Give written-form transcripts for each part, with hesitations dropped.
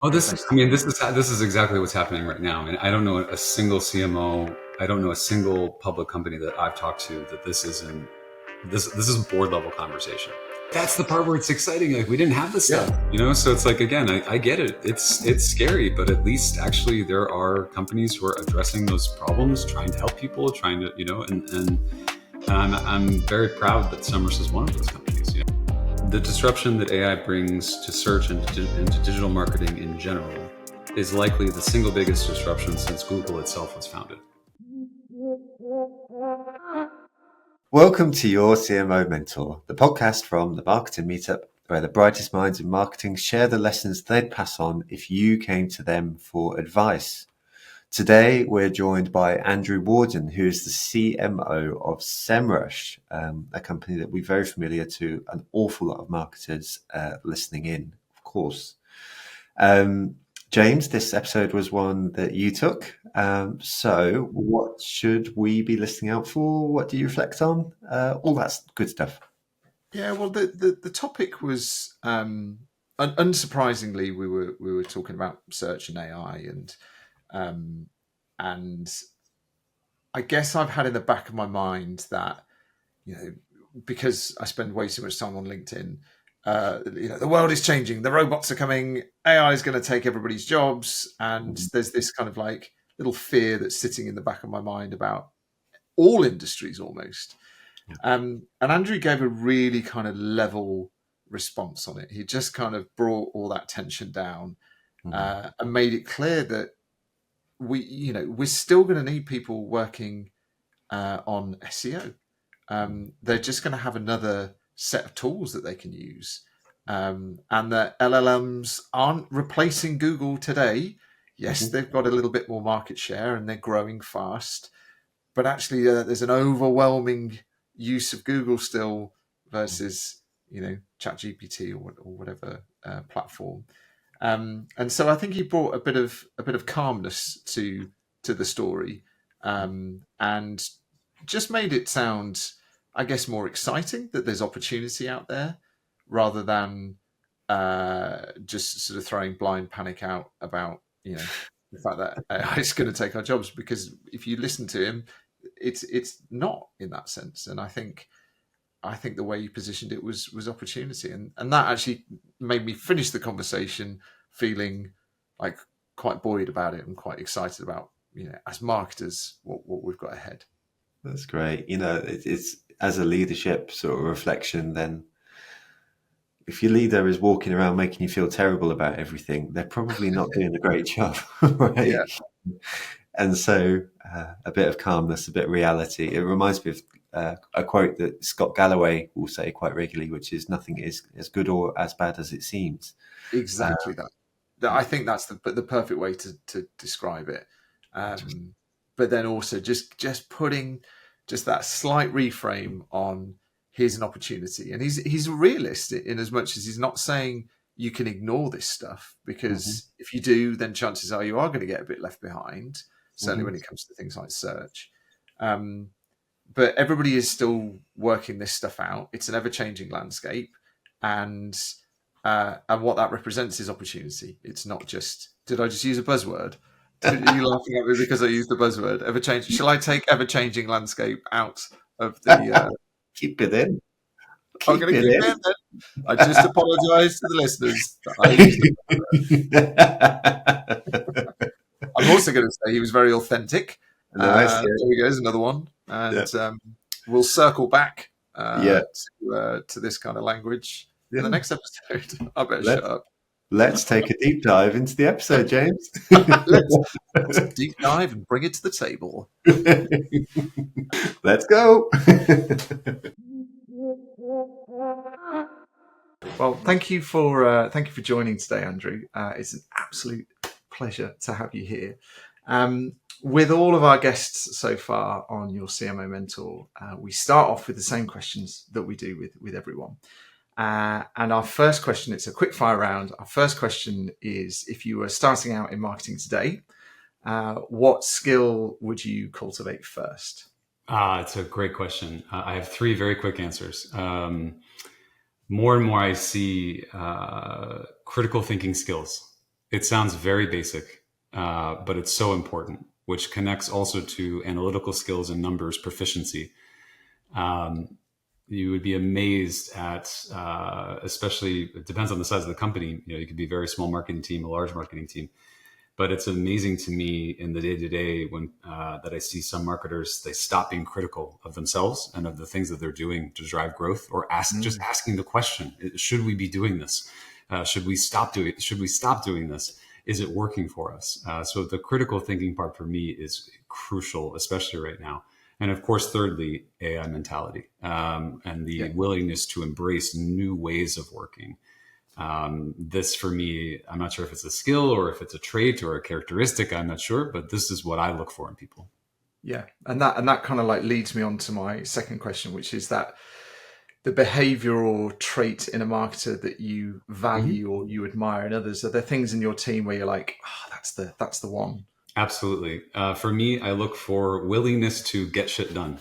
Oh, as they start. this is exactly what's happening right now. I mean, I don't know a single CMO. I don't know a single public company that I've talked to that this isn't this is board level conversation. That's the part where it's exciting. Like we didn't have this Yeah. stuff, So it's like again, I get it. It's scary, but at least actually there are companies who are addressing those problems, trying to help people, trying to and I'm very proud that Semrush is one of those companies. The disruption that AI brings to search and to digital marketing in general is likely the single biggest disruption since Google itself was founded. Welcome to Your CMO Mentor, the podcast from the Marketing Meetup, where the brightest minds in marketing share the lessons they'd pass on if you came to them for advice. Today, we're joined by Andrew Warden, who is the CMO of Semrush, a company that we're very familiar to an awful lot of marketers listening in, of course. James, this episode was one that you took. So what should we be listening out for? What do you reflect on? All that good stuff. Yeah, well, the topic was unsurprisingly we were talking about search and AI, and I guess I've had in the back of my mind that because I spend way too much time on LinkedIn, the world is changing, the robots are coming, AI is going to take everybody's jobs, and there's this kind of like little fear that's sitting in the back of my mind about all industries almost. And Andrew gave a really kind of level response on it. He just kind of brought all that tension down and made it clear that we're still going to need people working on SEO. They're just going to have another set of tools that they can use, and that LLMs aren't replacing Google today. Yes, they've got a little bit more market share and they're growing fast, but actually there's an overwhelming use of Google still versus ChatGPT or whatever platform. And so I think he brought a bit of calmness to the story, and just made it sound, I guess, more exciting that there's opportunity out there rather than just sort of throwing blind panic out about the fact that AI is going to take our jobs. Because if you listen to him, it's not in that sense. And I think the way you positioned it was opportunity, and that actually made me finish the conversation feeling like quite buoyed about it and quite excited about as marketers what we've got ahead. That's great. It's as a leadership sort of reflection, then if your leader is walking around making you feel terrible about everything, they're probably not doing a great job, right? Yeah. And so a bit of calmness, a bit of reality. It reminds me of a quote that Scott Galloway will say quite regularly, which is nothing is as good or as bad as it seems. Exactly that. I think that's the perfect way to describe it. But then also just putting just that slight reframe on, here's an opportunity. And he's a realist in as much as he's not saying you can ignore this stuff, because if you do, then chances are you are going to get a bit left behind, certainly when it comes to things like search. But everybody is still working this stuff out. It's an ever-changing landscape, and what that represents is opportunity. It's not just, did I just use a buzzword? Are you laughing at me because I used the buzzword ever-changing? Shall I take ever-changing landscape out of the? Keep it in. I'm going to keep it in. Then. I just apologise to the listeners that I used it. I'm also going to say he was very authentic. Nice, There we go. There's another one, and we'll circle back to this kind of language in the next episode. I better shut up. Let's take a deep dive into the episode, James. let's deep dive and bring it to the table. Let's go. Well, thank you for joining today, Andrew. It's an absolute pleasure to have you here. With all of our guests so far on Your CMO Mentor, we start off with the same questions that we do with everyone. And our first question, it's a quick fire round. Our first question is, if you were starting out in marketing today, what skill would you cultivate first? It's a great question. I have three very quick answers. More and more I see critical thinking skills. It sounds very basic, but it's so important, which connects also to analytical skills and numbers proficiency. You would be amazed at, especially, it depends on the size of the company. You could be a very small marketing team, a large marketing team. But it's amazing to me in the day-to-day when that I see some marketers, they stop being critical of themselves and of the things that they're doing to drive growth, or just asking the question, should we be doing this? Should we stop doing this? Is it working for us? So the critical thinking part for me is crucial, especially right now. And of course, thirdly, AI mentality, and the willingness to embrace new ways of working. This for me, I'm not sure if it's a skill or if it's a trait or a characteristic, I'm not sure, but this is what I look for in people. Yeah. And that kind of like leads me on to my second question, which is that the behavioral trait in a marketer that you value or you admire in others. Are there things in your team where you're like, oh, that's the one? Absolutely. For me, I look for willingness to get shit done.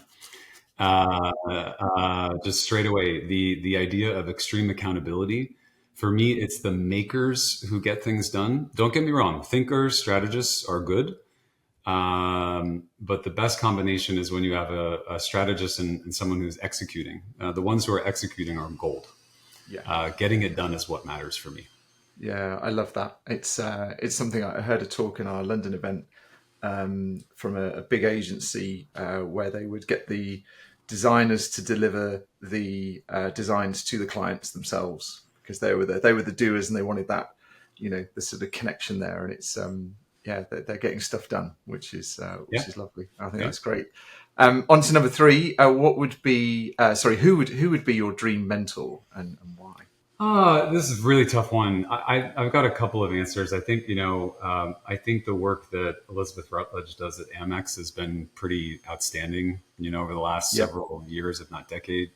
Just straight away, the idea of extreme accountability. For me, it's the makers who get things done. Don't get me wrong. Thinkers, strategists are good. But the best combination is when you have a strategist and someone who's executing. The ones who are executing are gold. Yeah. Getting it done is what matters for me. Yeah, I love that. It's something I heard a talk in our London event from a big agency where they would get the designers to deliver the designs to the clients themselves, because they were the doers and they wanted that, the sort of connection there. And it's they're getting stuff done, which is lovely. I think that's great. On to number 3. What would be who would be your dream mentor and why? This is a really tough one. I've got a couple of answers. I think, I think the work that Elizabeth Rutledge does at Amex has been pretty outstanding, over the last several years, if not decade.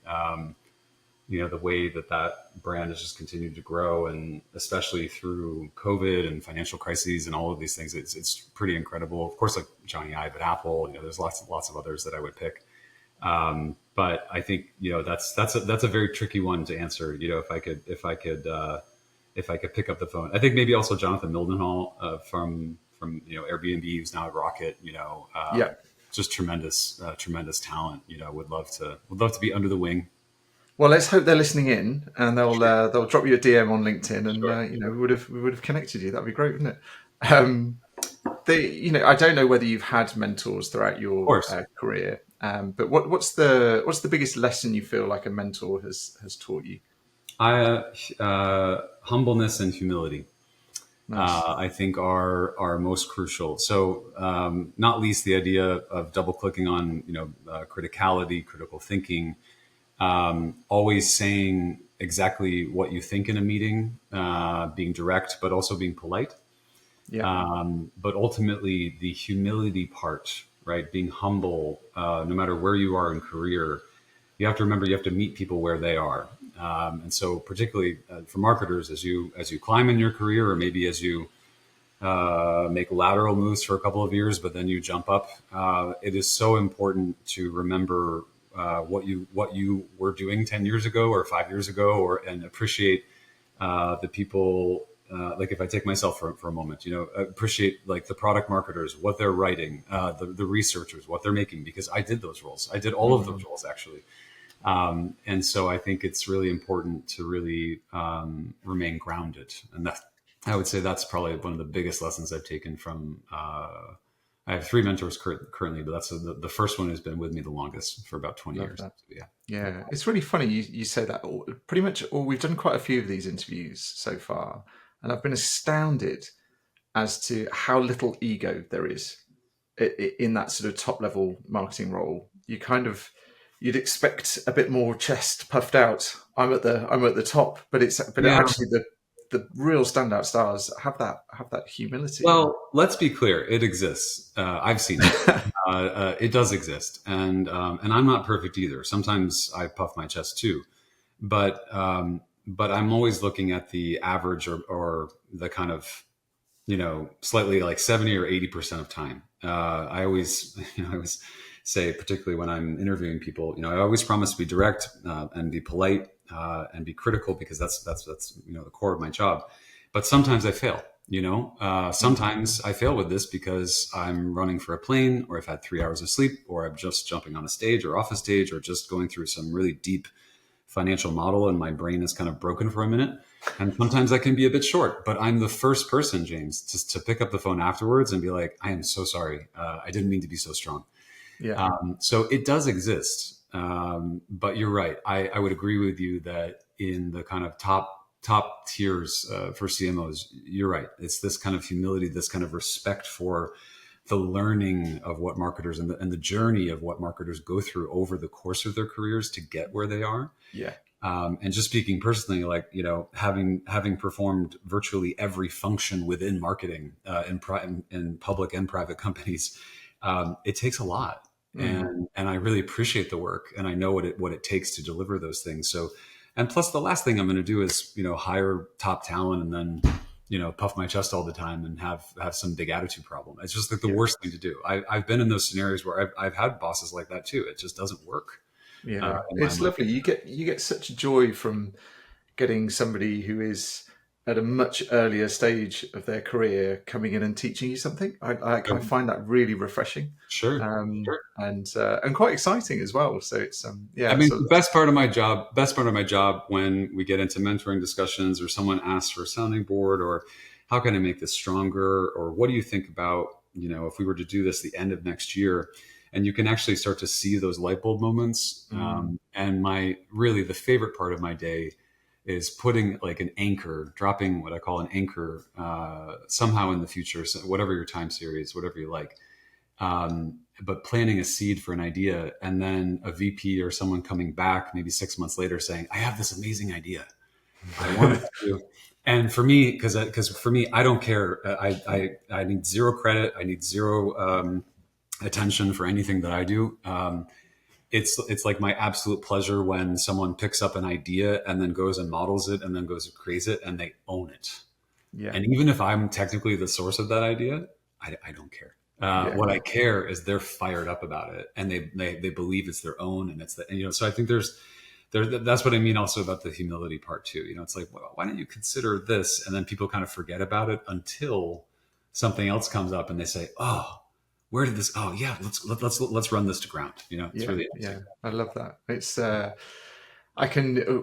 The way that brand has just continued to grow, and especially through COVID and financial crises and all of these things, it's pretty incredible. Of course, like Johnny Ive at Apple, there's lots of others that I would pick. But I think, that's a very tricky one to answer. If I could pick up the phone, I think maybe also Jonathan Mildenhall from Airbnb, who's now at Rocket. Just tremendous talent. Would love to be under the wing. Well, let's hope they're listening in, and they'll drop you a DM on LinkedIn, and we would have connected you. That'd be great, wouldn't it? I don't know whether you've had mentors throughout your career, but what's the biggest lesson you feel like a mentor has taught you? Humbleness and humility. Nice. I think are most crucial. So, not least the idea of double clicking on criticality, critical thinking. Always saying exactly what you think in a meeting, being direct, but also being polite. But ultimately the humility part, right? Being humble, no matter where you are in career, you have to remember, you have to meet people where they are. And so particularly for marketers, as you climb in your career, or maybe as you make lateral moves for a couple of years, but then you jump up, it is so important to remember what you were doing 10 years ago or 5 years ago, and appreciate the people. Like if I take myself for a moment, appreciate like the product marketers, what they're writing, the researchers, what they're making, because I did those roles. I did all of those roles actually. And so I think it's really important to really remain grounded. And that, I would say that's probably one of the biggest lessons I've taken from, I have 3 mentors currently, but that's the first one has been with me the longest, for about 20 years. So, yeah. It's really funny you say that. Pretty much we've done quite a few of these interviews so far, and I've been astounded as to how little ego there is in that sort of top level marketing role. You'd expect a bit more chest puffed out. I'm at the top, but actually the real standout stars have that humility. Well, let's be clear. It exists. I've seen it. It does exist. And I'm not perfect either. Sometimes I puff my chest too, but I'm always looking at the average or the kind of, slightly like 70 or 80% of time. I always say, particularly when I'm interviewing people, I always promise to be direct and be polite and be critical, because that's the core of my job. But sometimes I fail. Sometimes I fail with this because I'm running for a plane, or I've had 3 hours of sleep, or I'm just jumping on a stage or off a stage, or just going through some really deep financial model and my brain is kind of broken for a minute. And sometimes that can be a bit short, but I'm the first person, James, to pick up the phone afterwards and be like, I am so sorry. I didn't mean to be so strong. Yeah. So it does exist. But you're right. I would agree with you that in the kind of top tiers for CMOs, you're right. It's this kind of humility, this kind of respect for the learning of what marketers and the journey of what marketers go through over the course of their careers to get where they are. Yeah. And just speaking personally, like, having performed virtually every function within marketing in public and private companies, it takes a lot. And I really appreciate the work, and I know what it takes to deliver those things. So, and plus the last thing I'm going to do is, hire top talent and then, puff my chest all the time and have some big attitude problem. It's just like the worst thing to do. I've been in those scenarios where I've had bosses like that too. It just doesn't work. Yeah. It's lovely. You get such joy from getting somebody who is at a much earlier stage of their career coming in and teaching you something. I find that really refreshing. Sure. And quite exciting as well. So it's I mean, the best part of my job when we get into mentoring discussions, or someone asks for a sounding board, or how can I make this stronger, or what do you think about, if we were to do this the end of next year, and you can actually start to see those light bulb moments. And the favorite part of my day is putting like an anchor, dropping what I call an anchor somehow in the future, so whatever your time series, whatever you like. But planting a seed for an idea, and then a VP or someone coming back maybe 6 months later saying, I have this amazing idea. I want to do. And for me, because for me, I don't care. I need zero credit. I need zero attention for anything that I do. It's like my absolute pleasure when someone picks up an idea and then goes and models it and then goes and creates it and they own it. Yeah. And even if I'm technically the source of that idea, I don't care. What I care is they're fired up about it, and they believe it's their own, and so I think that's what I mean also about the humility part too. It's like, well, why don't you consider this? And then people kind of forget about it until something else comes up and they say, oh, where did this? Oh yeah, let's run this to ground. It's really interesting. I love that. It's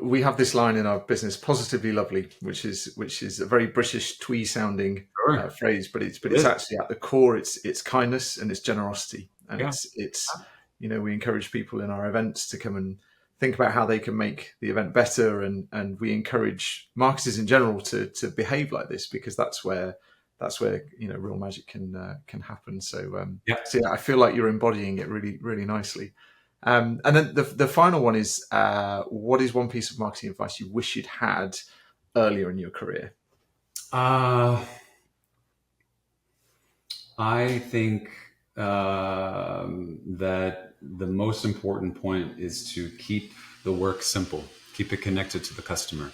we have this line in our business, positively lovely, which is a very British twee sounding phrase, but it's actually at the core, it's kindness and it's generosity, and it's we encourage people in our events to come and think about how they can make the event better, and we encourage marketers in general to behave like this, because that's where real magic can happen. So I feel like you're embodying it really, really nicely. And then the final one is, what is one piece of marketing advice you wish you'd had earlier in your career? I think that the most important point is to keep the work simple, keep it connected to the customer.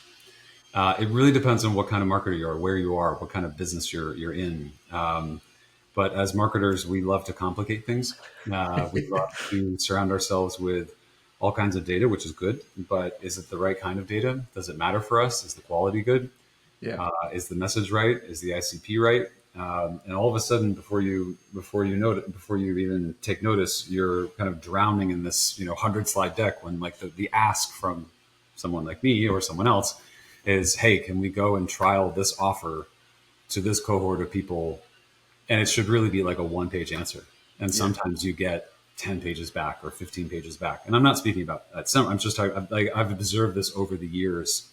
It really depends on what kind of marketer you are, where you are, what kind of business you're in. But as marketers, we love to complicate things. We love to surround ourselves with all kinds of data, which is good. But is it the right kind of data? Does it matter for us? Is the quality good? Yeah. Is the message right? Is the ICP right? And all of a sudden, before you even take notice, you're kind of drowning in this 100-slide deck, when like the ask from someone like me or someone else is, hey, can we go and trial this offer to this cohort of people? And it should really be like a one-page answer. And sometimes you get 10 pages back or 15 pages back. And I'm not speaking about that. I'm just talking, I've observed this over the years.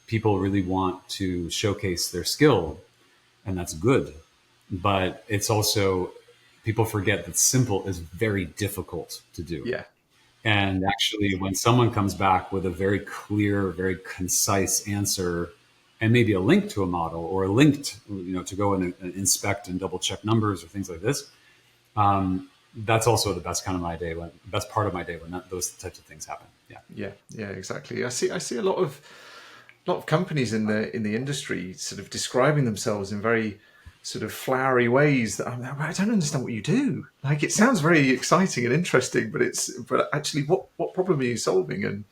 People really want to showcase their skill, and that's good. But it's also, people forget that simple is very difficult to do. Yeah. And actually, when someone comes back with a very clear, very concise answer, and maybe a link to a model, or a link to go and inspect and double check numbers or things like this, that's also the best part of my day when those types of things happen. Yeah, exactly. I see a lot of companies in the industry sort of describing themselves in very sort of flowery ways that I don't understand what you do. Like, it sounds very exciting and interesting, but actually what problem are you solving? And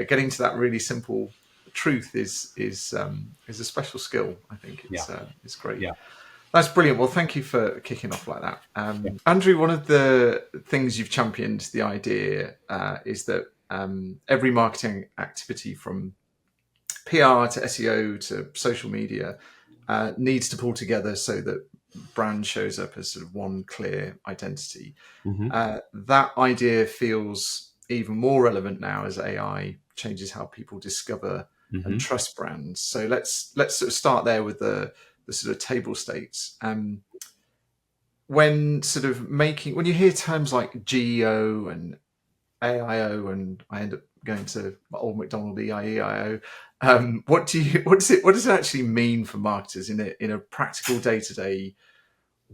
getting to that really simple truth is a special skill. I think it's great. Yeah. That's brilliant. Well, thank you for kicking off like that. Andrew, one of the things you've championed the idea is that every marketing activity from PR to SEO to social media needs to pull together so that brand shows up as sort of one clear identity. That idea feels even more relevant now as AI changes how people discover and trust brands. So let's sort of start there with the sort of table stakes. When you hear terms like GEO and AIO, and I end up going to old McDonald EIEIO, what does it actually mean for marketers in a practical day-to-day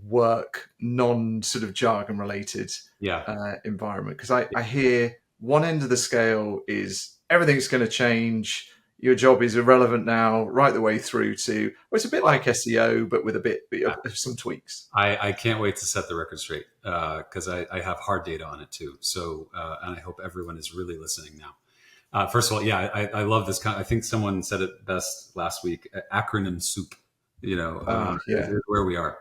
work, non sort of jargon related environment? Because I hear one end of the scale is everything's going to change. Your job is irrelevant now, right the way through to, well, it's a bit like SEO, but with a bit of some tweaks. I can't wait to set the record straight because I have hard data on it too. So, and I hope everyone is really listening now. First of all, I love this. I think someone said it best last week, acronym soup, where we are.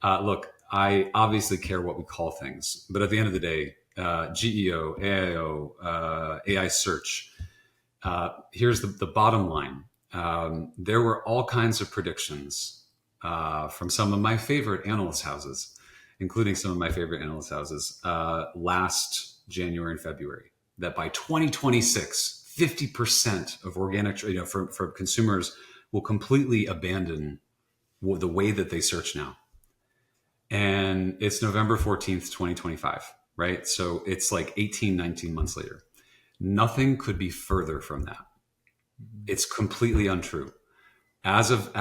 Look, I obviously care what we call things, but at the end of the day, GEO, AIO, AI search, here's the bottom line. There were all kinds of predictions from some of my favorite analyst houses, including some of my favorite analyst houses, last January and February, that by 2026, 50% of organic, for consumers will completely abandon the way that they search now. And it's November 14th, 2025, right? So it's like 18, 19 months later. Nothing could be further from that. It's completely untrue. As of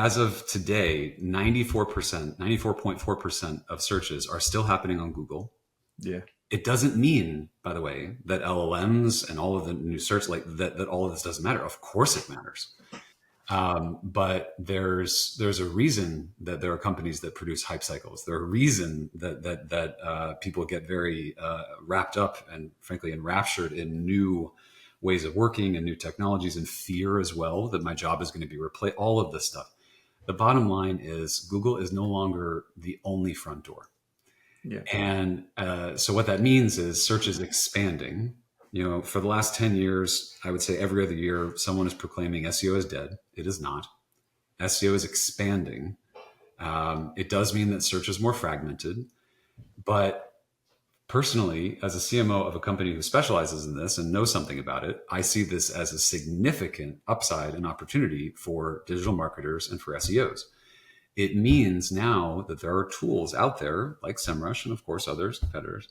today, 94.4% of searches are still happening on Google. Yeah. It doesn't mean, by the way, that LLMs and all of the new search, like that all of this doesn't matter. Of course it matters. But there's a reason that there are companies that produce hype cycles. There's a reason that people get very wrapped up and frankly enraptured in new ways of working and new technologies, and fear as well that my job is going to be replaced. All of this stuff. The bottom line is Google is no longer the only front door. Yeah. And so what that means is search is expanding. For the last 10 years, I would say every other year, someone is proclaiming SEO is dead. It is not. SEO is expanding. It does mean that search is more fragmented. But personally, as a CMO of a company who specializes in this and knows something about it, I see this as a significant upside and opportunity for digital marketers and for SEOs. It means now that there are tools out there like Semrush and, of course, others, competitors,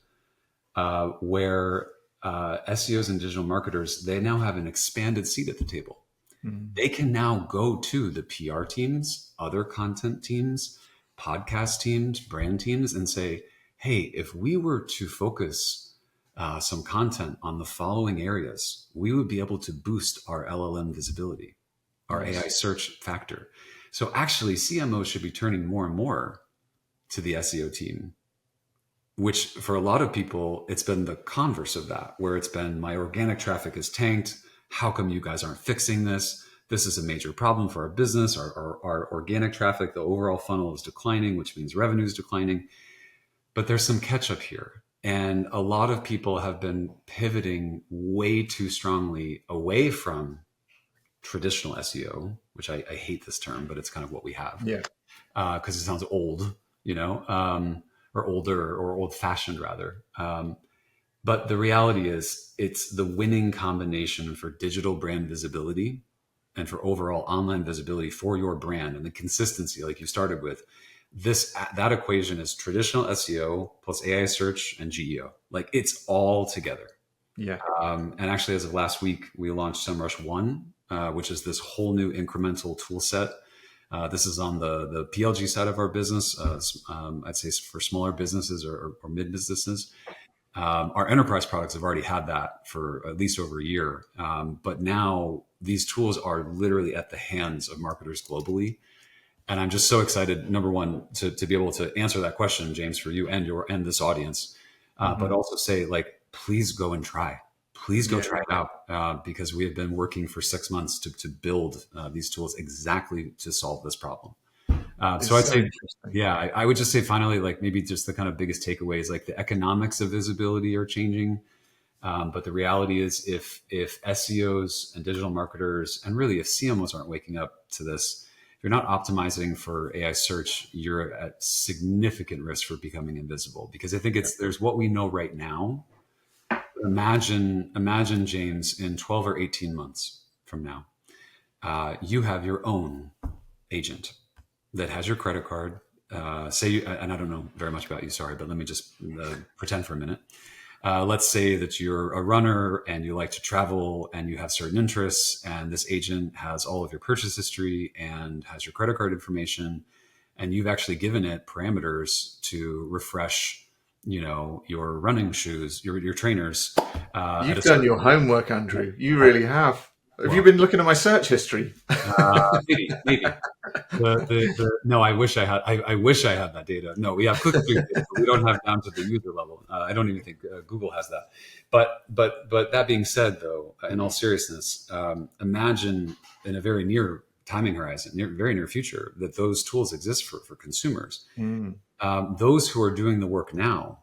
where SEOs and digital marketers, they now have an expanded seat at the table. They can now go to the PR teams, other content teams, podcast teams, brand teams, and say, hey, if we were to focus some content on the following areas, we would be able to boost our LLM visibility, our AI search factor. So actually, CMOs should be turning more and more to the SEO team, which for a lot of people, it's been the converse of that, where it's been my organic traffic is tanked. How come you guys aren't fixing this? This is a major problem for our business. Our organic traffic, the overall funnel is declining, which means revenue is declining. But there's some catch up here. And a lot of people have been pivoting way too strongly away from traditional SEO, which I hate this term, but it's kind of what we have. Yeah. Because it sounds old, or older or old fashioned rather. But the reality is it's the winning combination for digital brand visibility and for overall online visibility for your brand, and the consistency like you started with. That equation is traditional SEO plus AI search and GEO. Like it's all together. Yeah. And actually, as of last week, we launched Semrush One, which is this whole new incremental tool set. This is on the PLG side of our business. I'd say for smaller businesses or mid businesses. Our enterprise products have already had that for at least over a year. But now these tools are literally at the hands of marketers globally. And I'm just so excited, number one, to be able to answer that question, James, for you and this audience, but also say, like, please go and try. please go try it out, because we have been working for 6 months to build these tools exactly to solve this problem. So I'd say, interesting. I would just say finally, like maybe just the kind of biggest takeaways, like the economics of visibility are changing. But the reality is if SEOs and digital marketers, and really if CMOs aren't waking up to this, if you're not optimizing for AI search, you're at significant risk for becoming invisible. Because I think there's what we know right now. Imagine James, in 12 or 18 months from now, you have your own agent that has your credit card. And I don't know very much about you, sorry, but let me just pretend for a minute. Let's say that you're a runner and you like to travel and you have certain interests, and this agent has all of your purchase history and has your credit card information, and you've actually given it parameters to refresh, your running shoes, your trainers. You've done your homework, Andrew. You really have. Have you been looking at my search history? Maybe. No, I wish I had. I wish I had that data. No, we have click-through data, but we don't have down to the user level. I don't even think Google has that. But that being said, though, in all seriousness, imagine in a very near timing horizon, very near future, that those tools exist for consumers. Those who are doing the work now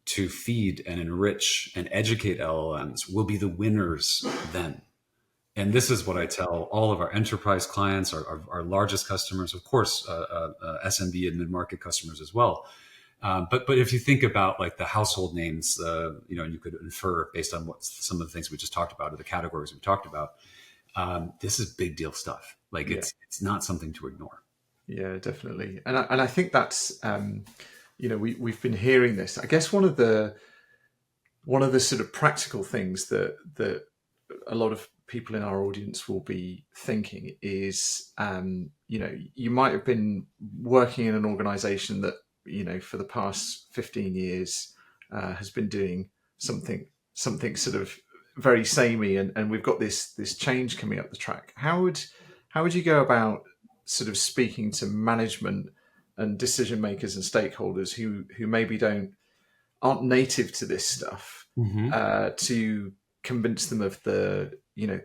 to feed and enrich and educate LLMs will be the winners then. And this is what I tell all of our enterprise clients, our largest customers, of course, SMB and mid-market customers as well. But if you think about like the household names, you could infer based on what some of the things we just talked about, or the categories we talked about. This is big deal stuff. Like it's not something to ignore. Yeah, definitely. And I think that's we've been hearing this. I guess one of the sort of practical things that a lot of people in our audience will be thinking is, you might have been working in an organization that, for the past 15 years has been doing something sort of very samey, and we've got this change coming up the track. How would you go about sort of speaking to management and decision makers and stakeholders who maybe aren't native to this stuff, to convince them of the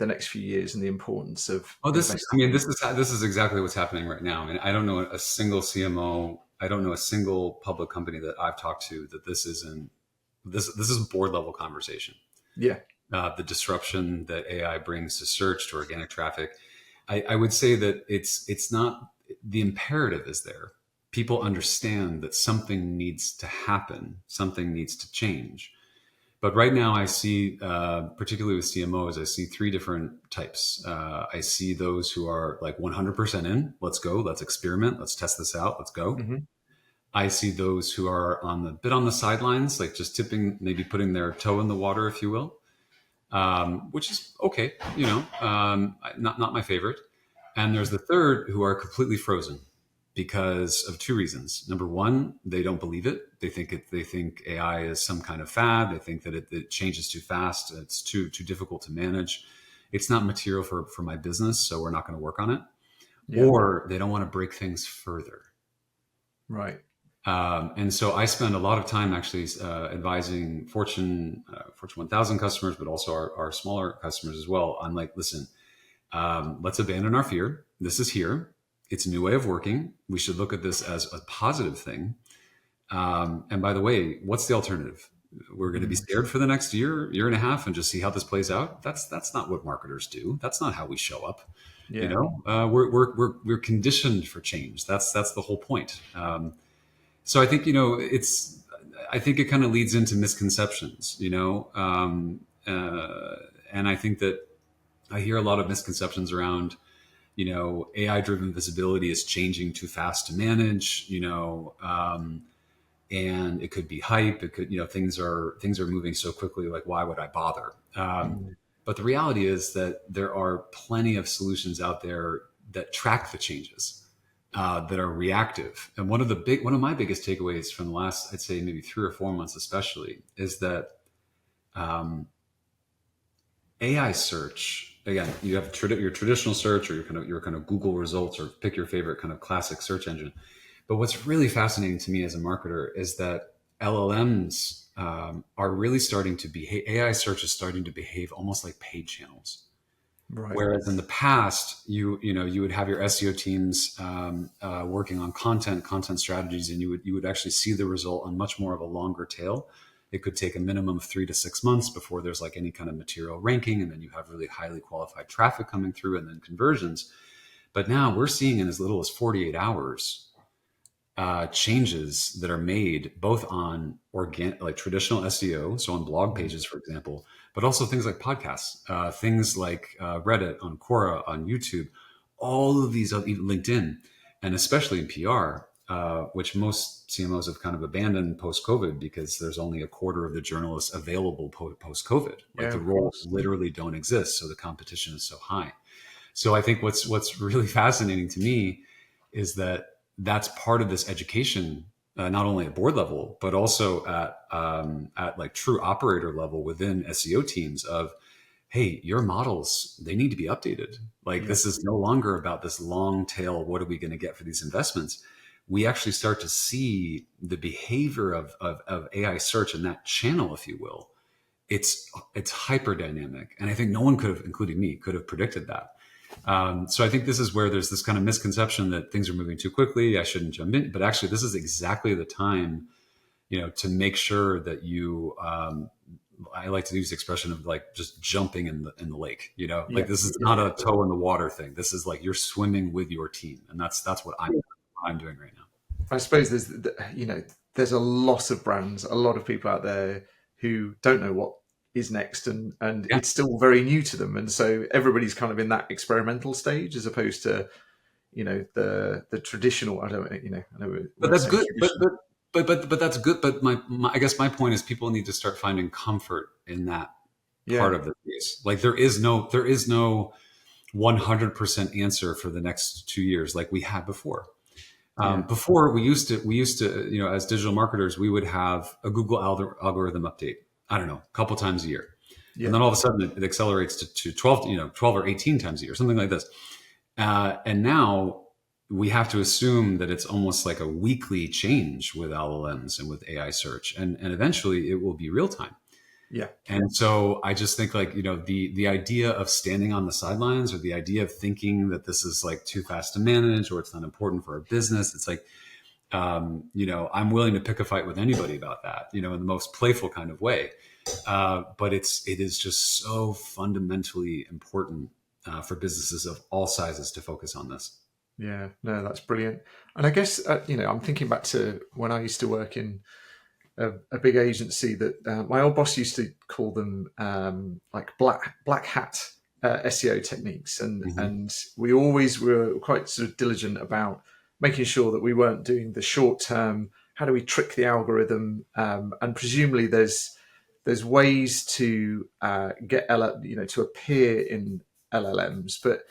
next few years and the importance of this is exactly what's happening right now. I mean, I don't know a single CMO, I don't know a single public company that I've talked to that this is board level conversation. The disruption that AI brings to search, to organic traffic. I would say that it's not, the imperative is there. People understand that something needs to happen, something needs to change. But right now I see, particularly with CMOs, I see three different types. I see those who are like 100% in, let's go, let's experiment, let's test this out, let's go. I see those who are on the sidelines, like just maybe putting their toe in the water, if you will, which is okay, not my favorite. And there's the third who are completely frozen because of two reasons. Number one, they don't believe it. They think AI is some kind of fad. They think that it changes too fast. It's too difficult to manage. It's not material for my business, so we're not going to work on it. Or they don't want to break things further. Right. And so I spend a lot of time actually advising Fortune 1000 customers, but also our smaller customers as well. I'm like, listen, let's abandon our fear. This is here. It's a new way of working. We should look at this as a positive thing. And by the way, what's the alternative? We're going to be scared for the next year and a half and just see how this plays out. That's not what marketers do. That's not how we show up. We're conditioned for change. That's the whole point. So I think, I think it kind of leads into misconceptions, and I think that I hear a lot of misconceptions around, AI-driven visibility is changing too fast to manage, and it could be hype. It could, things are moving so quickly. Like, why would I bother? But the reality is that there are plenty of solutions out there that track the changes, that are reactive. And one of my biggest takeaways from the last, I'd say maybe 3 or 4 months, especially, is that AI search, again, you have your traditional search, or your kind of Google results, or pick your favorite kind of classic search engine. But what's really fascinating to me as a marketer is that LLMs are really starting to behave. AI search is starting to behave almost like paid channels. Right. Whereas in the past, you would have your SEO teams working on content strategies, and you would actually see the result on much more of a longer tail. It could take a minimum of 3 to 6 months before there's like any kind of material ranking, and then you have really highly qualified traffic coming through, and then conversions. But now we're seeing in as little as 48 hours changes that are made both on like traditional SEO, so on blog pages, for example, but also things like podcasts, things like Reddit, on Quora, on YouTube, all of these, even LinkedIn, and especially in PR, which most CMOs have kind of abandoned post-COVID because there's only a quarter of the journalists available post-COVID. Like the roles literally don't exist, so the competition is so high. So I think what's really fascinating to me is that that's part of this education, not only at board level, but also at like true operator level within SEO teams of, hey, your models, they need to be updated. Like this is no longer about this long tail. What are we going to get for these investments? We actually start to see the behavior of AI search in that channel, if you will. It's hyper dynamic. And I think no one could have, including me, could have predicted that. So I think this is where there's this kind of misconception that things are moving too quickly. I shouldn't jump in, but actually this is exactly the time, to make sure that you, I like to use the expression of like just jumping in the lake, like this is not a toe in the water thing. This is like you're swimming with your team. And that's what I'm doing right now. I suppose there's a lot of brands, a lot of people out there who don't know what is next, and it's still very new to them, and so everybody's kind of in that experimental stage as opposed to the traditional. I know, but that's good. But that's good. But I guess my point is people need to start finding comfort in that part of the case. Like there is no 100% answer for the next 2 years like we had before. Before we used to, as digital marketers, we would have a Google algorithm update. I don't know, a couple times a year. And then all of a sudden it accelerates to 12 or 18 times a year, something like this. And now we have to assume that it's almost like a weekly change with LLMs and with AI search. And eventually it will be real time. Yeah. And so I just think like, the idea of standing on the sidelines, or the idea of thinking that this is like too fast to manage, or it's not important for our business. It's like, I'm willing to pick a fight with anybody about that, in the most playful kind of way. But it is just so fundamentally important for businesses of all sizes to focus on this. Yeah, no, that's brilliant. And I guess, I'm thinking back to when I used to work in a big agency that my old boss used to call them like black hat SEO techniques. And we always were quite sort of diligent about making sure that we weren't doing the short term, how do we trick the algorithm? And presumably there's ways to get to appear in LLMs. But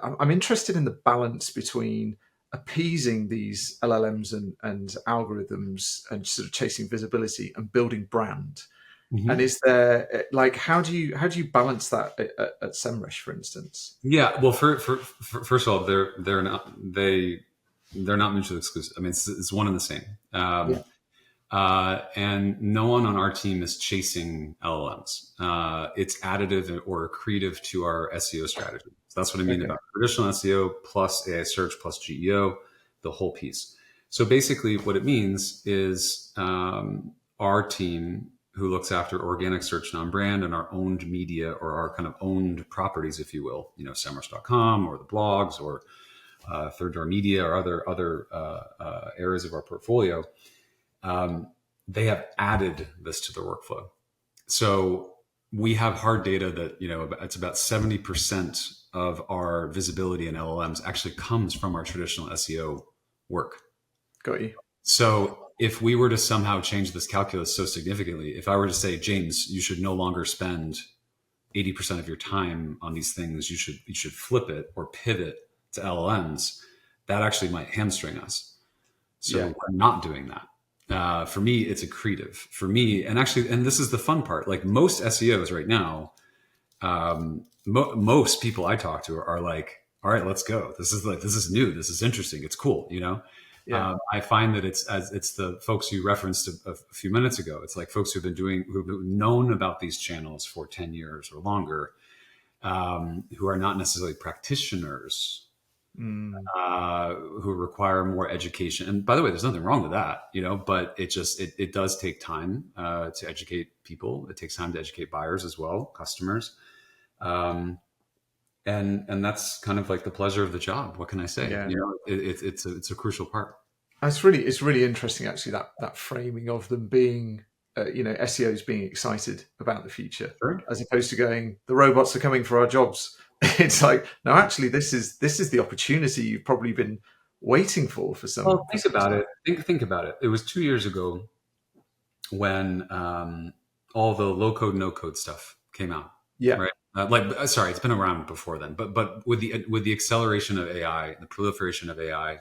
I'm interested in the balance between appeasing these LLMs and algorithms and sort of chasing visibility and building brand. And is there how do you balance that at Semrush, for instance? Yeah, well, first of all, they're not mutually exclusive. I mean, it's one and the same. And no one on our team is chasing LLMs. It's additive or accretive to our SEO strategy. So that's what I mean about traditional SEO plus AI search plus GEO, the whole piece. So basically what it means is our team, who looks after organic search non-brand and our owned media, or our kind of owned properties, if you will, Semrush.com or the blogs or Third Door Media or other areas of our portfolio. They have added this to their workflow. So we have hard data that, it's about 70% of our visibility in LLMs actually comes from our traditional SEO work. Got you. So if we were to somehow change this calculus so significantly, if I were to say, James, you should no longer spend 80% of your time on these things, you should flip it or pivot to LLMs, that actually might hamstring us. So we're not doing that. For me, it's accretive. For me, and this is the fun part, like most SEOs right now, most people I talk to are like, all right, let's go. This is new. This is interesting. It's cool, I find that it's the folks you referenced a few minutes ago. It's like folks who've known about these channels for 10 years or longer, who are not necessarily practitioners, who require more education. And by the way, there's nothing wrong with that, but it does take time to educate people. It takes time to educate buyers as well, customers. And that's kind of like the pleasure of the job. What can I say? Yeah. It's a crucial part. It's really interesting, actually, that framing of them being, SEOs being excited about the future, Sure. as opposed to going, the robots are coming for our jobs. It's like, no, actually, this is the opportunity you've probably been waiting for some. Well, think about it. Think about it. It was 2 years ago when all the low code, no code stuff came out. Yeah. Right. Sorry, it's been around before then, but with the acceleration of AI, the proliferation of AI,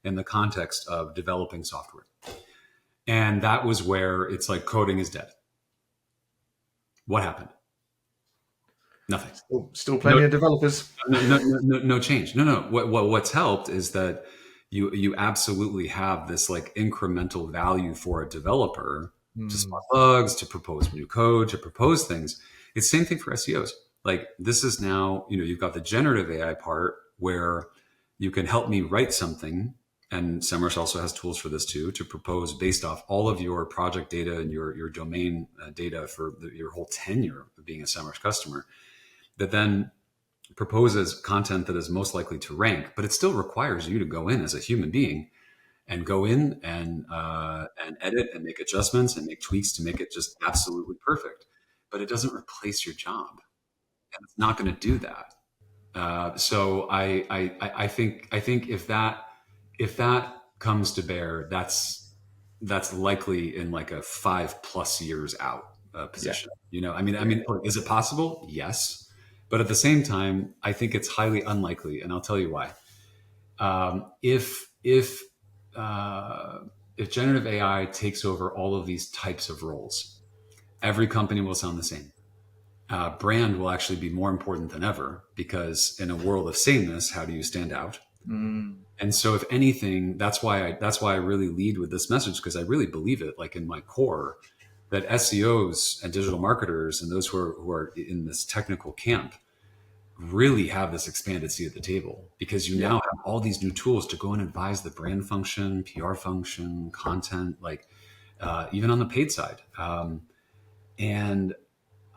in the context of developing software, and that was where it's like coding is dead. What happened? Nothing. Still plenty of developers. No change. No. What's helped is that you absolutely have this like incremental value for a developer to spot bugs, to propose new code, to propose things. It's the same thing for SEOs. Like this is now, you've got the generative AI part where you can help me write something. And Semrush also has tools for this too, to propose based off all of your project data and your domain data for your whole tenure of being a Semrush customer, that then proposes content that is most likely to rank. But it still requires you to go in as a human being and go in and edit and make adjustments and make tweaks to make it just absolutely perfect. But it doesn't replace your job, and it's not going to do that. So I think if that comes to bear, that's likely in like a 5+ years out position. Is it possible? Yes, but at the same time, I think it's highly unlikely, and I'll tell you why. If generative AI takes over all of these types of roles, every company will sound the same. Brand will actually be more important than ever, because in a world of sameness, how do you stand out? And so if anything, that's why I really lead with this message, because I really believe it, like in my core, that SEOs and digital marketers and those who are in this technical camp really have this expanded seat at the table, because you now have all these new tools to go and advise the brand function, PR function, content, like even on the paid side. And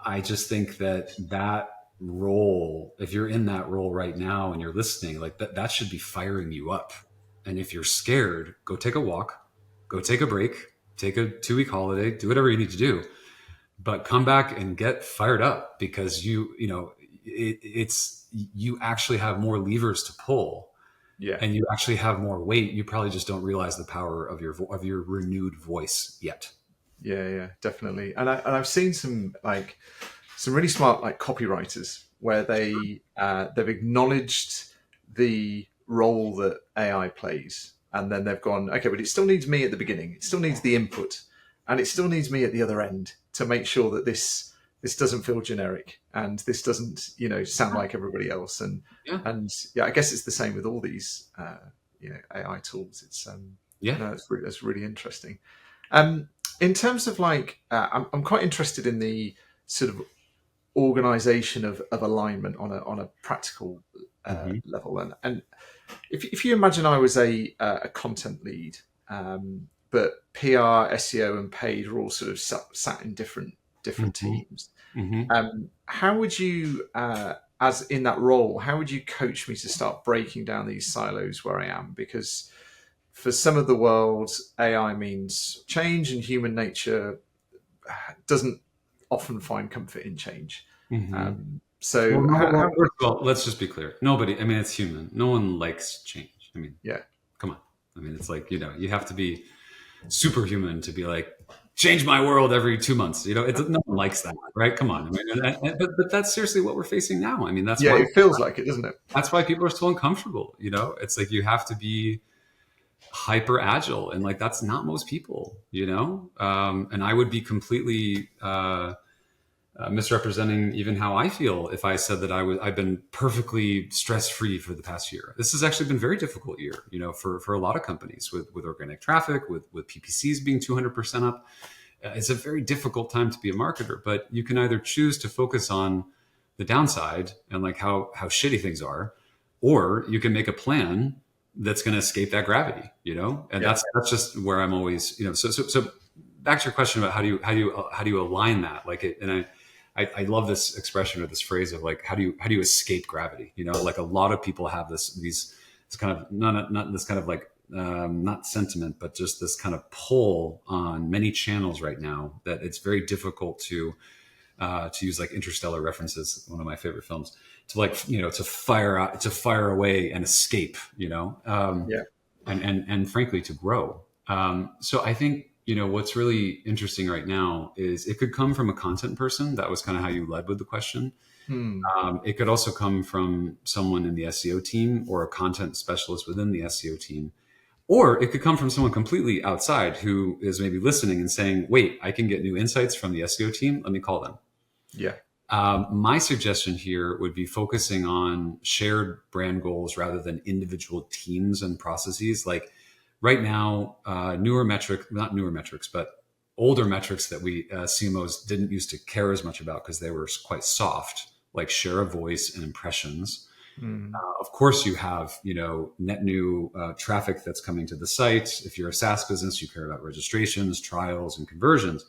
I just think that role, if you're in that role right now and you're listening, like that should be firing you up. And if you're scared, go take a walk, go take a break, take a 2-week holiday, do whatever you need to do, but come back and get fired up, because you actually have more levers to pull. Yeah. And you actually have more weight. You probably just don't realize the power of your renewed voice yet. Yeah, definitely. And I've seen some really smart copywriters where they've acknowledged the role that AI plays, and then they've gone, okay, but it still needs me at the beginning. It still needs the input, and it still needs me at the other end to make sure that this doesn't feel generic and this doesn't sound like everybody else. And I guess it's the same with all these AI tools. It's that's really interesting. In terms of I'm quite interested in the sort of organization of alignment on a practical level. And if you imagine I was a content lead, but PR, SEO, and paid are all sort of sat in different teams. How would you, as in that role, how would you coach me to start breaking down these silos where I am? Because for some of the world, AI means change, and human nature doesn't often find comfort in change. First of all, let's just be clear. Nobody, it's human. No one likes change. Come on. It's like, you have to be superhuman to be like, change my world every 2 months. No one likes that, right? Come on. But that's seriously what we're facing now. That's why it feels like it, doesn't it? That's why people are so uncomfortable. It's like you have to be hyper agile, and that's not most people. And I would be completely misrepresenting even how I feel if I said that I've been perfectly stress free for the past year. This has actually been a very difficult year, for a lot of companies with organic traffic, with PPCs being 200% up. It's a very difficult time to be a marketer, but you can either choose to focus on the downside and like how shitty things are, or you can make a plan that's going to escape that gravity, and Yeah. that's just where I'm always, so back to your question about how do you align that, like it, and I love this expression or this phrase of like, how do you escape gravity? Like a lot of people have this kind of not this kind of like, not sentiment, but just this kind of pull on many channels right now that it's very difficult to use like interstellar references, one of my favorite films, to like, to fire away and escape, Yeah. and frankly, to grow. So I think, what's really interesting right now is it could come from a content person. That was kind of how you led with the question. It could also come from someone in the SEO team or a content specialist within the SEO team. Or it could come from someone completely outside who is maybe listening and saying, wait, I can get new insights from the SEO team. Let me call them. Yeah. My suggestion here would be focusing on shared brand goals rather than individual teams and processes. Like right now, not newer metrics, but older metrics that we CMOs didn't used to care as much about because they were quite soft, like share of voice and impressions. Of course, you have, net new traffic that's coming to the site. If you're a SaaS business, you care about registrations, trials, and conversions.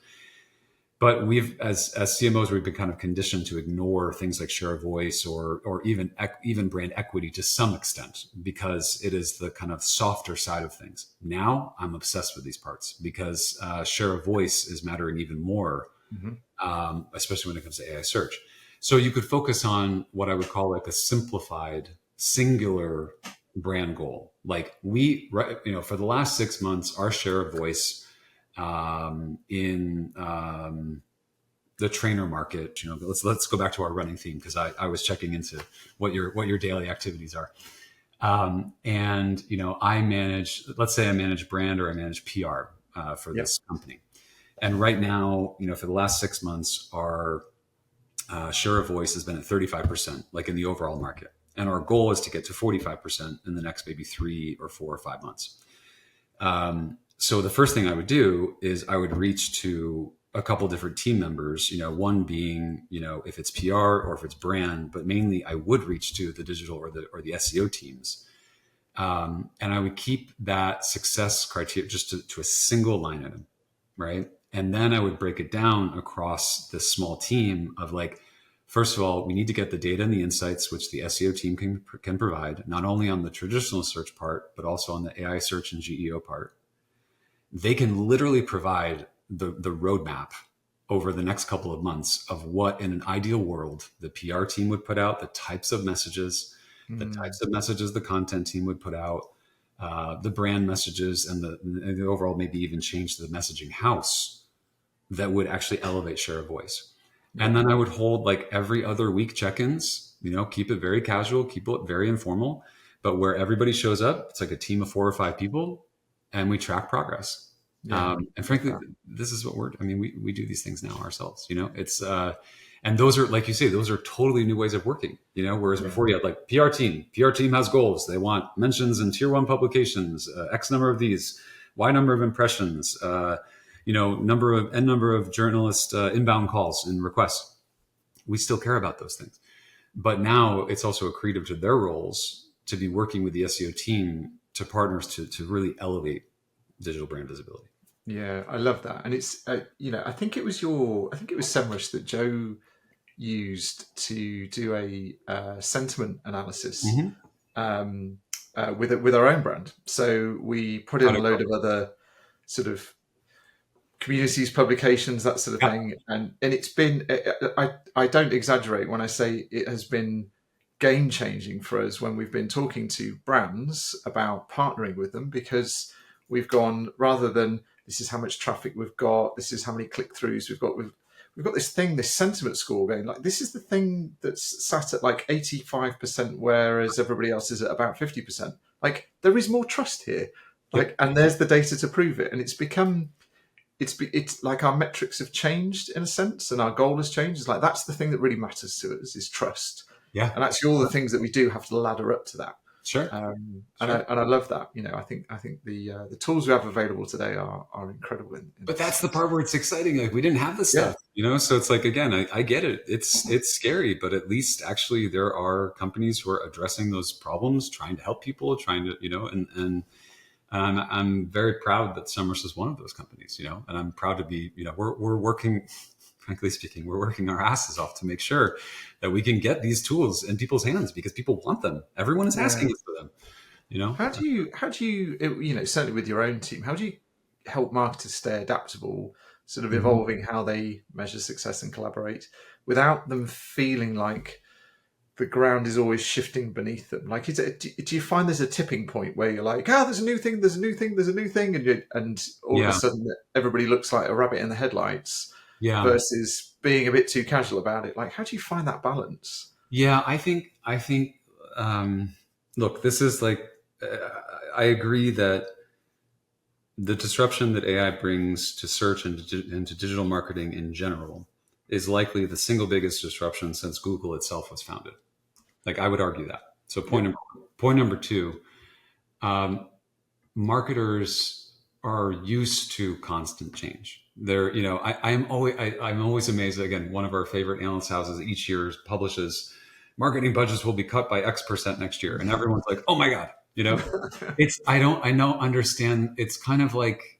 But as CMOs, we've been kind of conditioned to ignore things like share of voice or even brand equity to some extent, because it is the kind of softer side of things. Now I'm obsessed with these parts because share of voice is mattering even more, especially when it comes to AI search. So you could focus on what I would call like a simplified, singular brand goal. Like for the last 6 months, our share of voice in the trainer market, let's go back to our running theme, because I was checking into what your daily activities are. And let's say I manage brand or I manage PR for this company. And right now, for the last 6 months, our share of voice has been at 35%, like in the overall market. And our goal is to get to 45% in the next maybe 3 or 4 or 5 months. So the first thing I would do is I would reach to a couple different team members, one being, if it's PR or if it's brand, but mainly I would reach to the digital or the SEO teams. And I would keep that success criteria just to a single line item, right? And then I would break it down across this small team of like, first of all, we need to get the data and the insights, which the SEO team can provide, not only on the traditional search part, but also on the AI search and GEO part. They can literally provide the roadmap over the next couple of months of what, in an ideal world, the PR team would put out, the types of messages, the content team would put out, the brand messages, and the overall maybe even change the messaging house that would actually elevate share of voice. And then I would hold like every other week check-ins, keep it very casual, keep it very informal, but where everybody shows up, it's like a team of 4 or 5 people, and we track progress. And frankly, this is what we do these things now ourselves, it's, and those are, like you say, those are totally new ways of working, whereas before you had like PR team has goals. They want mentions in tier 1 publications, X number of these, Y number of impressions, number of journalist inbound calls and requests. We still care about those things, but now it's also accretive to their roles to be working with the SEO team to partners to really elevate digital brand visibility. Yeah, I love that. And it's, I think it was Semrush that Joe used to do a sentiment analysis with our own brand. So we put in a load of other sort of communities, publications, that sort of thing. And it's been, I don't exaggerate when I say it has been game changing for us when we've been talking to brands about partnering with them, because we've gone, rather than this is how much traffic we've got, this is how many click-throughs we've got this thing, this sentiment score going, like, this is the thing that's sat at like 85%, whereas everybody else is at about 50%. Like, there is more trust here. Like, and there's the data to prove it. And it's become, it's like our metrics have changed in a sense, and our goal has changed. It's like that's the thing that really matters to us is trust, Yeah. and actually all the things that we do have to ladder up to that. Sure. And Sure. I love that. I think the tools we have available today are incredible. But that's the part where it's exciting. Like we didn't have this Yeah. stuff, so it's like, again, I get it. It's scary, but at least actually there are companies who are addressing those problems, trying to help people, trying to, and I'm very proud that Semrush is one of those companies, and I'm proud to be, we're working, frankly speaking, we're working our asses off to make sure that we can get these tools in people's hands because people want them. Everyone is asking us for them, How do you, certainly with your own team, how do you help marketers stay adaptable, sort of evolving how they measure success and collaborate without them feeling like the ground is always shifting beneath them? Like, do you find there's a tipping point where you're like, there's a new thing, there's a new thing, there's a new thing, and all of a sudden everybody looks like a rabbit in the headlights, versus being a bit too casual about it? Like, how do you find that balance? Yeah, I think, look, this is like, I agree that the disruption that AI brings to search and to digital marketing in general is likely the single biggest disruption since Google itself was founded. Like, I would argue that. So point number two, marketers are used to constant change. They're, I'm always amazed. Again, one of our favorite analyst houses each year publishes marketing budgets will be cut by X% next year. And everyone's like, oh my God, I don't understand. It's kind of like,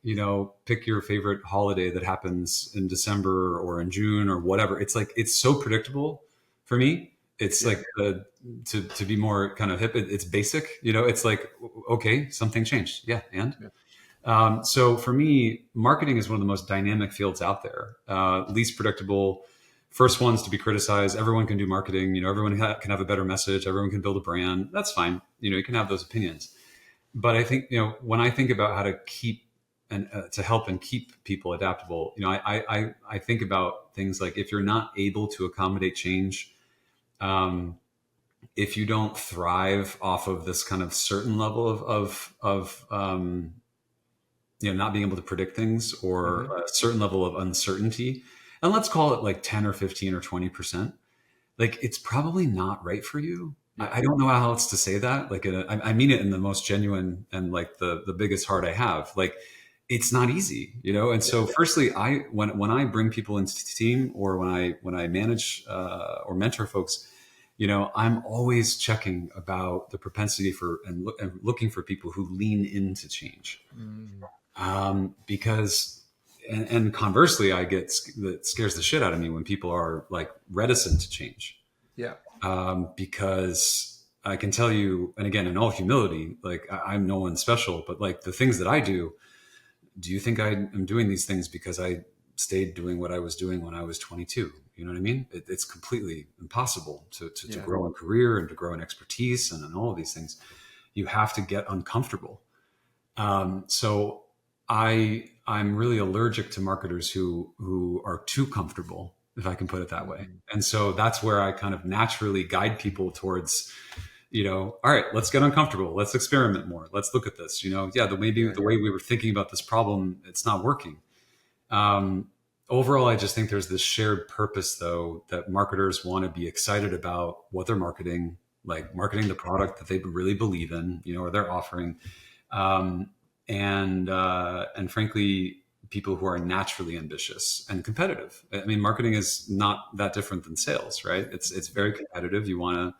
pick your favorite holiday that happens in December or in June or whatever. It's like, it's so predictable for me. It's like, to be more kind of hip, it's basic, it's like, okay, something changed. Yeah. And so for me, marketing is one of the most dynamic fields out there, least predictable, first ones to be criticized. Everyone can do marketing, everyone can have a better message. Everyone can build a brand. That's fine. You can have those opinions. But I think, when I think about how to keep and to help and keep people adaptable, I think about things like, if you're not able to accommodate change, if you don't thrive off of this kind of certain level of not being able to predict things, or a certain level of uncertainty, and let's call it like 10 or 15 or 20%, like, it's probably not right for you. I don't know how else to say that. Like, I mean it in the most genuine and like the biggest heart I have. Like, it's not easy, And so, firstly, when I bring people into the team, or when I manage or mentor folks, I'm always checking about the propensity for and looking for people who lean into change, because. And conversely, that scares the shit out of me when people are like reticent to change. Yeah. Because I can tell you, and again, in all humility, like, I'm no one special, but like the things that I do you think I am doing these things because I stayed doing what I was doing when I was 22? You know what I mean? It's completely impossible to grow in career and to grow in expertise and all of these things. You have to get uncomfortable. So I'm really allergic to marketers who are too comfortable, if I can put it that way. And so that's where I kind of naturally guide people towards, all right, let's get uncomfortable. Let's experiment more. Let's look at this, the way we were thinking about this problem, it's not working. Overall, I just think there's this shared purpose, though, that marketers want to be excited about what they're marketing, like marketing the product that they really believe in, or they're offering. And frankly, people who are naturally ambitious and competitive. I mean, marketing is not that different than sales, right? It's very competitive. You want to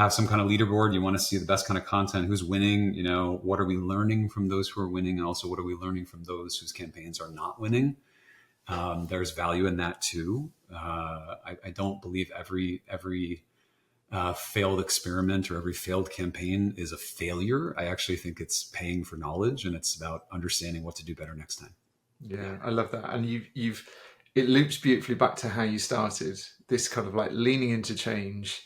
have some kind of leaderboard. You want to see the best kind of content, who's winning, what are we learning from those who are winning? And also, what are we learning from those whose campaigns are not winning? There's value in that too. I don't believe every failed experiment or every failed campaign is a failure. I actually think it's paying for knowledge, and it's about understanding what to do better next time. Yeah, I love that. And it loops beautifully back to how you started. This kind of like leaning into change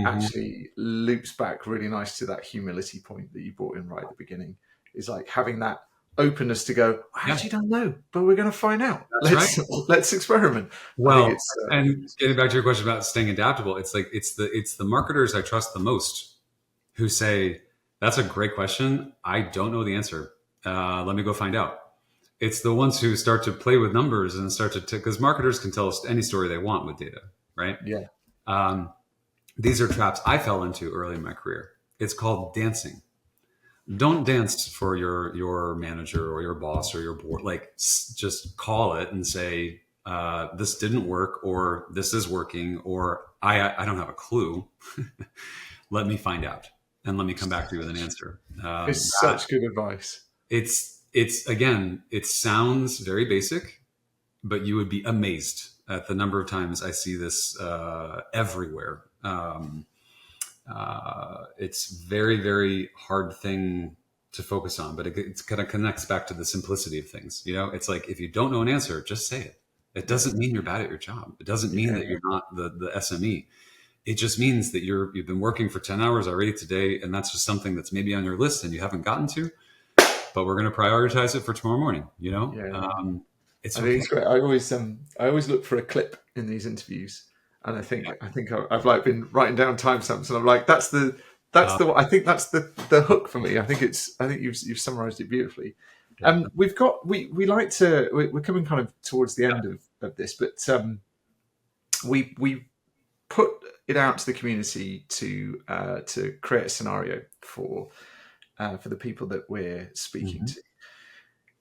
actually loops back really nice to that humility point that you brought in right at the beginning. Is like having that openness to go, I actually don't know, but we're going to find out. Let's experiment. Well, and getting back to your question about staying adaptable, it's like it's the marketers I trust the most who say, that's a great question. I don't know the answer. Let me go find out. It's the ones who start to play with numbers and start to, because marketers can tell us any story they want with data, right? Yeah. These are traps I fell into early in my career. It's called dancing. Don't dance for your manager or your boss or your board. Like, just call it and say, this didn't work, or this is working, or I don't have a clue. Let me find out, and let me come back to you with an answer. It's such good advice. It's again, it sounds very basic, but you would be amazed at the number of times I see this everywhere. It's very, very hard thing to focus on, but it kind of connects back to the simplicity of things. You know, it's like, if you don't know an answer, just say it. It doesn't mean you're bad at your job. It doesn't mean that you're not the SME. It just means that you've been working for 10 hours already today, and that's just something that's maybe on your list and you haven't gotten to, but we're going to prioritize it for tomorrow morning. You know, I think it's great. I always look for a clip in these interviews, and I think I've like been writing down timestamps, and I'm like, I think that's the hook for me. I think you've summarized it beautifully. We're coming kind of towards the end of this, but we put it out to the community to create a scenario for the people that we're speaking to.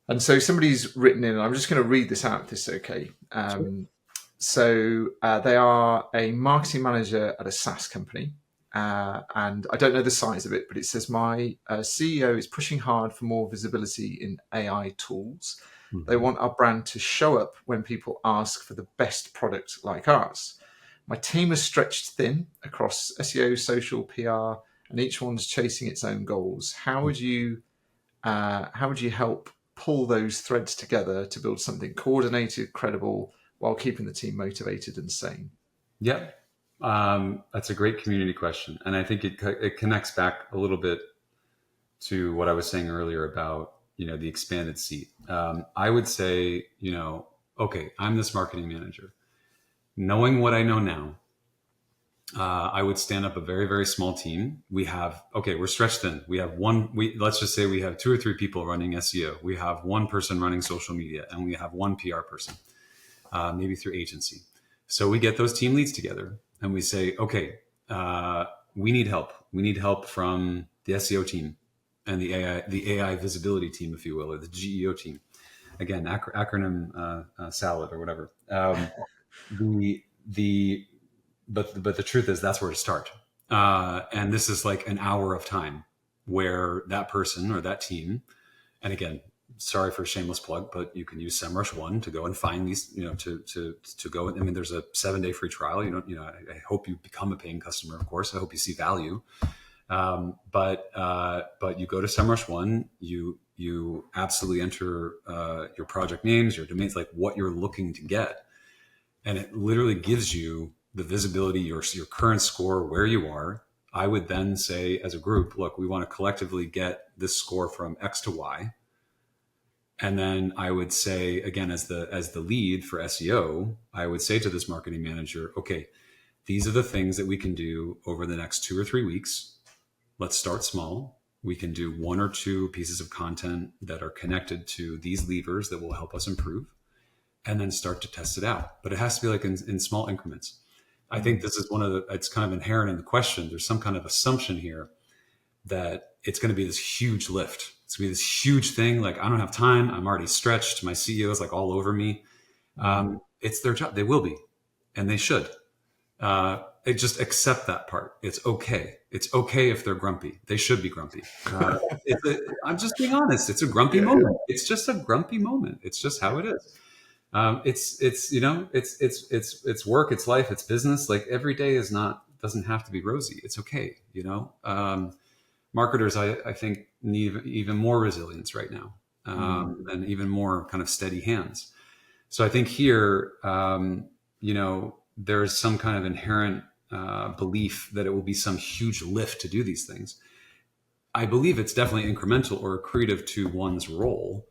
And so somebody's written in, and I'm just going to read this out if this is okay. So they are a marketing manager at a SaaS company. And I don't know the size of it, but it says, my CEO is pushing hard for more visibility in AI tools. They want our brand to show up when people ask for the best product like ours. My team is stretched thin across SEO, social, PR, and each one's chasing its own goals. How would you help pull those threads together to build something coordinated, credible, while keeping the team motivated and sane? Yep. That's a great community question. And I think it connects back a little bit to what I was saying earlier about, the expanded seat. I would say, okay, I'm this marketing manager. Knowing what I know now, I would stand up a very, very small team. We're stretched thin. We have let's just say we have 2 or 3 people running SEO. We have 1 person running social media, and we have 1 PR person, maybe through agency. So we get those team leads together and we say, okay, we need help. We need help from the SEO team and the AI visibility team, if you will, or the GEO team. Again, acronym salad or whatever. But the truth is, that's where to start. And this is like an hour of time where that person or that team, and again, sorry for a shameless plug, but you can use Semrush One to go and find these, to go. I mean, there's a 7-day free trial. I hope you become a paying customer, of course. I hope you see value. But you go to Semrush One, you absolutely enter your project names, your domains, like what you're looking to get. And it literally gives you the visibility, your current score, where you are. I would then say, as a group, look, we want to collectively get this score from X to Y. And then I would say, again, as the lead for SEO, I would say to this marketing manager, okay, these are the things that we can do over the next 2 or 3 weeks. Let's start small. We can do 1 or 2 pieces of content that are connected to these levers that will help us improve, and then start to test it out. But it has to be like in small increments. I think this is it's kind of inherent in the question. There's some kind of assumption here that it's going to be this huge lift. It's going to be this huge thing. Like, I don't have time. I'm already stretched. My CEO is like all over me. It's their job. They will be, and they should. Just accept that part. It's okay. It's okay if they're grumpy. They should be grumpy. I'm just being honest. It's a grumpy moment. It's just a grumpy moment. It's just how it is. It's work, it's life, it's business. Like, every day doesn't have to be rosy. It's okay. Marketers, I think, need even more resilience right now, and even more kind of steady hands. So I think here, there's some kind of inherent belief that it will be some huge lift to do these things. I believe it's definitely incremental or accretive to one's role,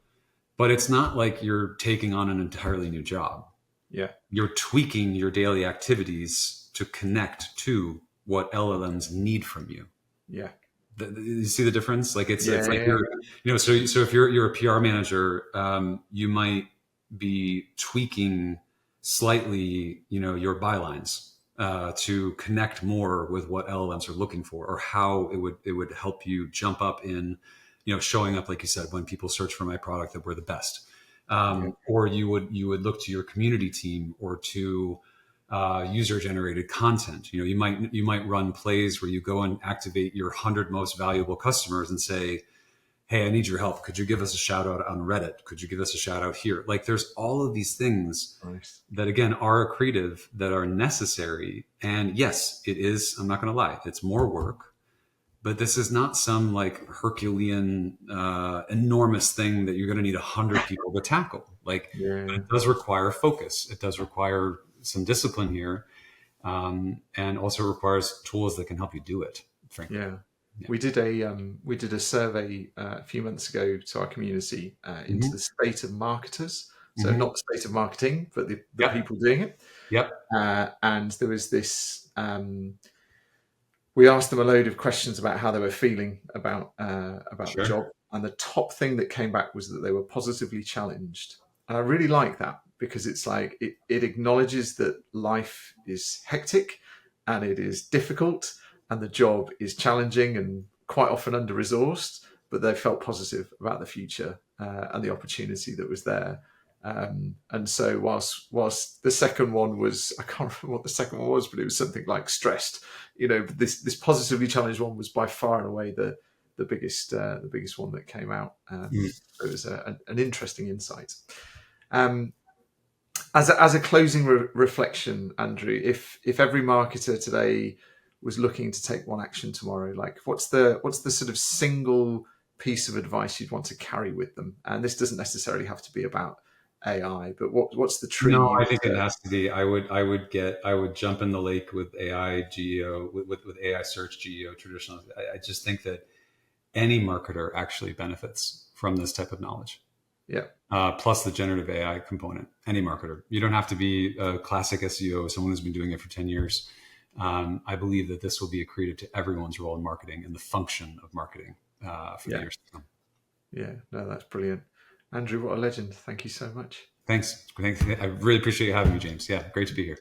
but it's not like you're taking on an entirely new job. Yeah. You're tweaking your daily activities to connect to what LLMs need from you. Yeah. You see the difference? Like it's like Yeah. so if you're a PR manager, you might be tweaking slightly, your bylines to connect more with what LLMs are looking for, or how it would help you jump up in, showing up, like you said, when people search for my product, that we're the best. Or you would look to your community team, or to user generated content. You might run plays where you go and activate your 100 most valuable customers and say, hey, I need your help. Could you give us a shout out on Reddit? Could you give us a shout out here? Like, there's all of these things Nice. that, again, are accretive, that are necessary. And yes, it is, I'm not going to lie, it's more work, but this is not some like Herculean, enormous thing that you're going to need 100 people to tackle. Like, but it does require focus. It does require some discipline here, and also requires tools that can help you do it. Frankly. Yeah. We did a survey a few months ago to our community into the state of marketers. So not the state of marketing, but the people doing it. Yep. And there was this. We asked them a load of questions about how they were feeling about the job, and the top thing that came back was that they were positively challenged. And I really like that, because it's like it acknowledges that life is hectic and it is difficult, and the job is challenging and quite often under-resourced, but they felt positive about the future and the opportunity that was there. And so whilst the second one was, I can't remember what the second one was, but it was something like stressed, this positively challenged one was by far and away the biggest one that came out. So it was an interesting insight. As a closing reflection, Andrew, if every marketer today was looking to take one action tomorrow, like what's the sort of single piece of advice you'd want to carry with them? And this doesn't necessarily have to be about AI, but what's the tree? No, I think it has to be. I would jump in the lake with AI GEO, with AI search GEO traditional. I just think that any marketer actually benefits from this type of knowledge. Yeah. Plus the generative AI component. Any marketer. You don't have to be a classic SEO, someone who's been doing it for 10 years. I believe that this will be accretive to everyone's role in marketing and the function of marketing for the years to come. Yeah, no, that's brilliant. Andrew, what a legend. Thank you so much. Thanks. I really appreciate you having me, James. Yeah, great to be here.